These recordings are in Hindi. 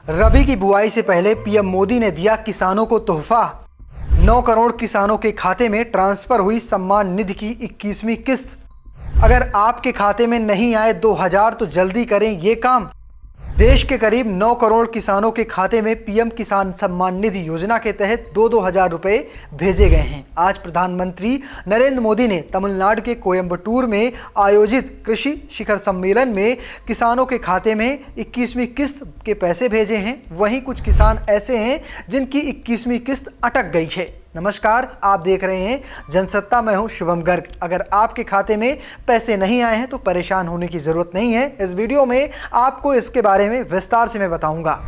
रबी की बुआई से पहले पीएम मोदी ने दिया किसानों को तोहफा। 9 करोड़ किसानों के खाते में ट्रांसफर हुई सम्मान निधि की 21वीं किस्त। अगर आपके खाते में नहीं आए 2000 तो जल्दी करें ये काम। देश के करीब 9 करोड़ किसानों के खाते में पीएम किसान सम्मान निधि योजना के तहत 2-2 हजार रुपए भेजे गए हैं। आज प्रधानमंत्री नरेंद्र मोदी ने तमिलनाडु के कोयम्बटूर में आयोजित कृषि शिखर सम्मेलन में किसानों के खाते में 21वीं किस्त के पैसे भेजे हैं। वहीं कुछ किसान ऐसे हैं जिनकी 21वीं किस्त अटक गई है। नमस्कार, आप देख रहे हैं जनसत्ता। मैं हूं शुभम गर्ग। अगर आपके खाते में पैसे नहीं आए हैं तो परेशान होने की ज़रूरत नहीं है। इस वीडियो में आपको इसके बारे में विस्तार से मैं बताऊंगा।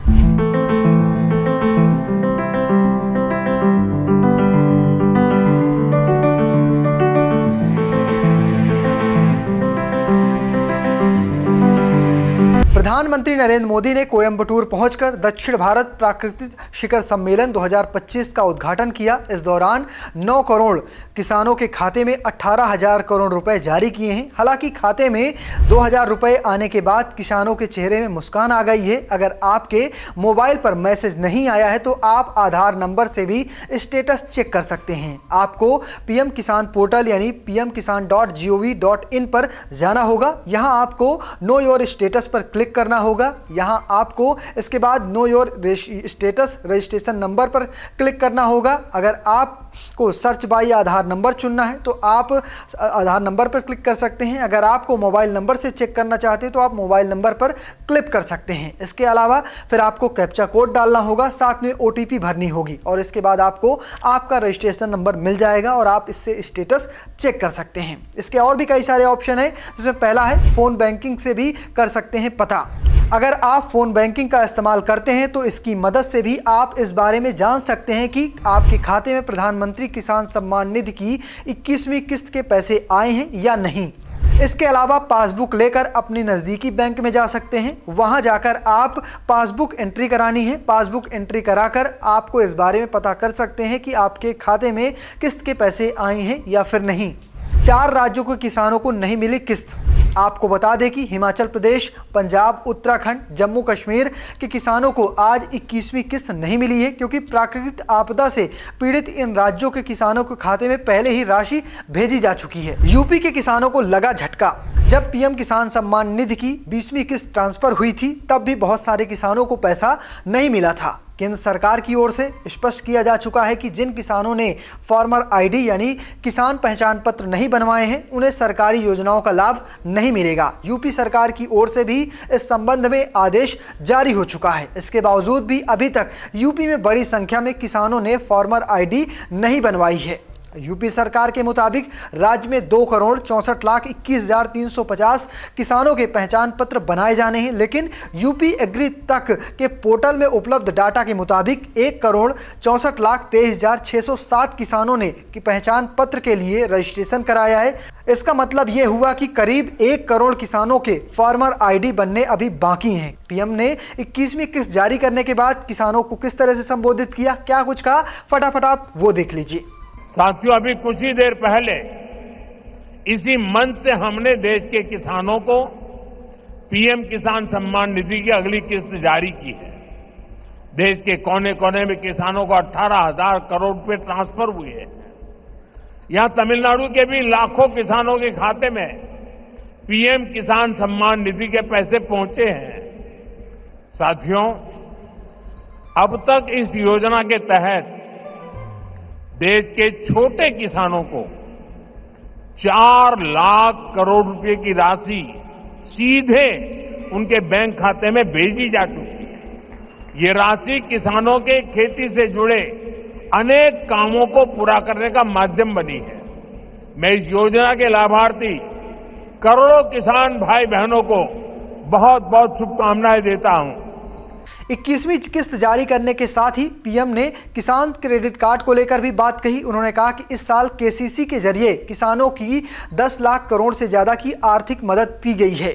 प्रधानमंत्री नरेंद्र मोदी ने कोयम्बटूर पहुंचकर दक्षिण भारत प्राकृतिक शिखर सम्मेलन 2025 का उद्घाटन किया। इस दौरान 9 करोड़ किसानों के खाते में 18,000 करोड़ रुपए जारी किए हैं। हालांकि खाते में 2,000 रुपए आने के बाद किसानों के चेहरे में मुस्कान आ गई है। अगर आपके मोबाइल पर मैसेज नहीं आया है तो आप आधार नंबर से भी स्टेटस चेक कर सकते हैं। आपको पीएम किसान पोर्टल यानी pmkisan.gov.in पर जाना होगा। यहां आपको नो योर स्टेटस पर क्लिक करना होगा। यहां आपको इसके बाद know your status registration number पर क्लिक करना होगा। अगर आपको सर्च बाय आधार नंबर चुनना है तो आप आधार नंबर पर क्लिक कर सकते हैं। अगर आपको मोबाइल नंबर से चेक करना चाहते हैं तो आप मोबाइल नंबर पर क्लिक कर सकते हैं। इसके अलावा फिर आपको कैप्चा कोड डालना होगा, साथ में OTP भरनी होगी और इसके बाद आपको आपका रजिस्ट्रेशन नंबर मिल जाएगा और आप इससे स्टेटस चेक कर सकते हैं। इसके और भी कई सारे ऑप्शन हैं, जिसमें पहला है फ़ोन बैंकिंग से भी कर सकते हैं पता। अगर आप फ़ोन बैंकिंग का इस्तेमाल करते हैं तो इसकी मदद से भी आप इस बारे में जान सकते हैं कि आपके खाते में प्रधानमंत्री किसान सम्मान निधि की 21वीं किस्त के पैसे आए हैं या नहीं। इसके अलावा पासबुक लेकर अपनी नज़दीकी बैंक में जा सकते हैं। वहां जाकर आप पासबुक एंट्री करानी है। पासबुक एंट्री कराकर आपको इस बारे में पता कर सकते हैं कि आपके खाते में किस्त के पैसे आए हैं या फिर नहीं। 4 राज्यों के किसानों को नहीं मिली किस्त। आपको बता दें कि हिमाचल प्रदेश, पंजाब, उत्तराखंड, जम्मू कश्मीर के किसानों को आज 21वीं किस्त नहीं मिली है, क्योंकि प्राकृतिक आपदा से पीड़ित इन राज्यों के किसानों के खाते में पहले ही राशि भेजी जा चुकी है। यूपी के किसानों को लगा झटका। जब पीएम किसान सम्मान निधि की 20वीं किस्त ट्रांसफर हुई थी तब भी बहुत सारे किसानों को पैसा नहीं मिला था। केंद्र सरकार की ओर से स्पष्ट किया जा चुका है कि जिन किसानों ने फार्मर आईडी यानी किसान पहचान पत्र नहीं बनवाए हैं उन्हें सरकारी योजनाओं का लाभ नहीं मिलेगा। यूपी सरकार की ओर से भी इस संबंध में आदेश जारी हो चुका है। इसके बावजूद भी अभी तक यूपी में बड़ी संख्या में किसानों ने फार्मर आईडी नहीं बनवाई है। यूपी सरकार के मुताबिक राज्य में 2,64,21,350 किसानों के पहचान पत्र बनाए जाने हैं, लेकिन यूपी एग्री तक के पोर्टल में उपलब्ध डाटा के मुताबिक 1,64,23,607 किसानों ने की पहचान पत्र के लिए रजिस्ट्रेशन कराया है। इसका मतलब ये हुआ कि करीब 1 करोड़ किसानों के फार्मर आईडी बनने अभी बाकी हैं। पीएम ने 21वीं किस्त जारी करने के बाद किसानों को किस तरह से संबोधित किया, क्या कुछ कहा, फटाफट आप वो देख लीजिए। साथियों, अभी कुछ ही देर पहले इसी मंच से हमने देश के किसानों को पीएम किसान सम्मान निधि की अगली किस्त जारी की है। देश के कोने कोने में किसानों को 18,000 करोड़ रुपए ट्रांसफर हुए हैं। यहां तमिलनाडु के भी लाखों किसानों के खाते में पीएम किसान सम्मान निधि के पैसे पहुंचे हैं। साथियों, अब तक इस योजना के तहत देश के छोटे किसानों को 4 लाख करोड़ रुपए की राशि सीधे उनके बैंक खाते में भेजी जा चुकी है। ये राशि किसानों के खेती से जुड़े अनेक कामों को पूरा करने का माध्यम बनी है। मैं इस योजना के लाभार्थी करोड़ों किसान भाई बहनों को बहुत बहुत शुभकामनाएं देता हूं। 21वीं किस्त जारी करने के साथ ही पीएम ने किसान क्रेडिट कार्ड को लेकर भी बात कही। उन्होंने कहा कि इस साल केसीसी के जरिए किसानों की 10 लाख करोड़ से ज्यादा की आर्थिक मदद की गई है।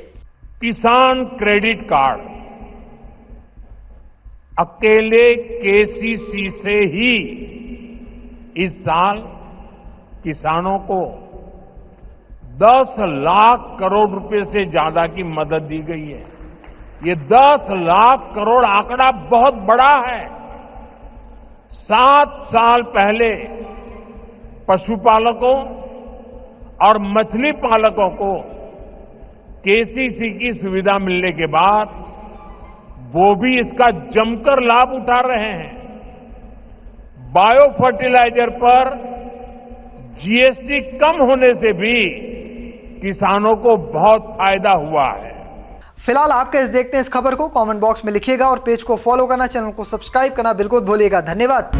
किसान क्रेडिट कार्ड अकेले केसीसी से ही इस साल किसानों को 10 लाख करोड़ रुपए से ज्यादा की मदद दी गई है। ये 10 लाख करोड़ आंकड़ा बहुत बड़ा है। 7 साल पहले पशुपालकों और मछली पालकों को केसीसी की सुविधा मिलने के बाद वो भी इसका जमकर लाभ उठा रहे हैं। बायो फर्टिलाइजर पर जीएसटी कम होने से भी किसानों को बहुत फायदा हुआ है। फिलहाल आप कैसे देखते हैं इस खबर को कमेंट बॉक्स में लिखिएगा और पेज को फॉलो करना, चैनल को सब्सक्राइब करना बिल्कुल भूलिएगा। धन्यवाद।